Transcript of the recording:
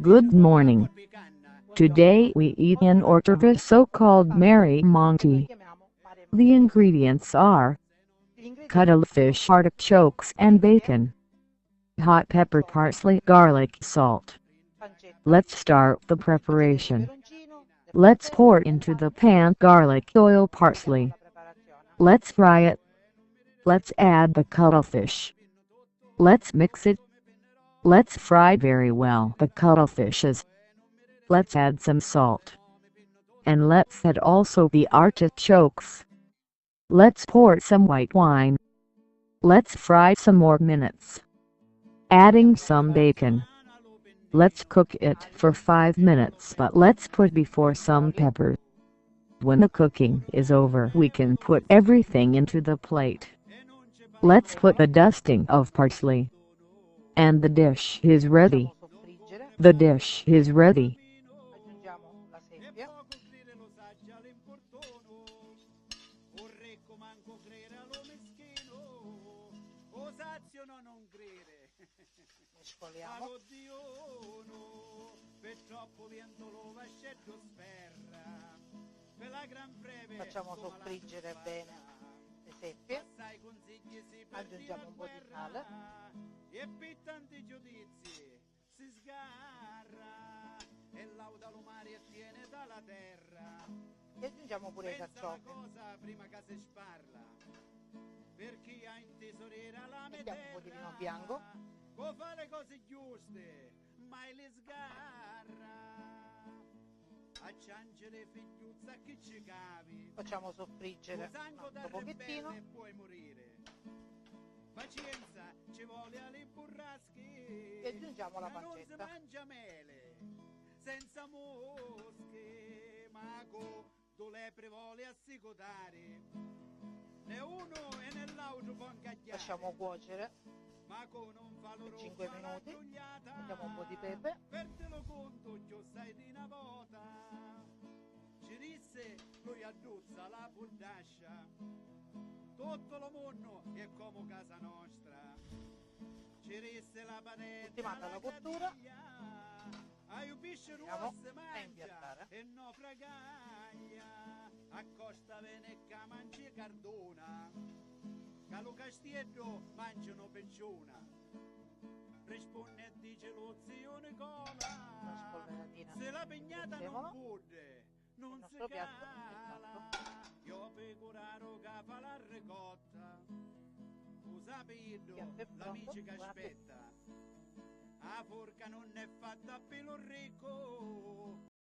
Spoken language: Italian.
Good morning. Today we eat an ortobus so-called Mary Monty. The ingredients are cuttlefish, artichokes and bacon, hot pepper, parsley, garlic, salt. Let's start the preparation. Let's pour into the pan garlic, oil, parsley. Let's fry it. Let's add the cuttlefish. Let's mix it. Let's fry very well the cuttlefishes. Let's add some salt. And let's add also the artichokes. Let's pour some white wine. Let's fry some more minutes. Adding some bacon. Let's cook it for 5 minutes, but let's put before some pepper. When the cooking is over, we can put everything into the plate. Let's put a dusting of parsley. And the dish is ready. The dish is ready. Facciamo soffriggere bene le seppie, aggiungiamo un po' di sale e per tanti giudizi si sgarra e lauda lo mare e tiene dalla terra e aggiungiamo pure i carciofi. Cosa prima che si sparla per chi ha in tesorera la mettiamo un po' di vino bianco, può fare le cose giuste mai le sgarra a ciancere figliuzza che ci cavi, facciamo soffriggere un pochettino e puoi morire. Pazienza, ci vuole alle burrasche e aggiungiamo la non si pancetta. mangia mele senza mosche, mago tu lepre vuole assicurare né uno e nell'altro può incagliare. Lasciamo cuocere mago non fa per 5 minuti, mettiamo un po' di pepe, perdelo conto io sai di una volta ci disse lui adduzza la buddascia tutto lo mondo è come casa nostra ci disse la panetta ultimata la cottura, hai un pesce rosso mangia e no fragaglia accosta venecca mangi cardona che lo castiello mangiano pensiona risponde e dice lo zio Nicola se la pignata non pude non si cala io pecuraro che fa la ricotta lo sapedo l'amici che aspetta a forca non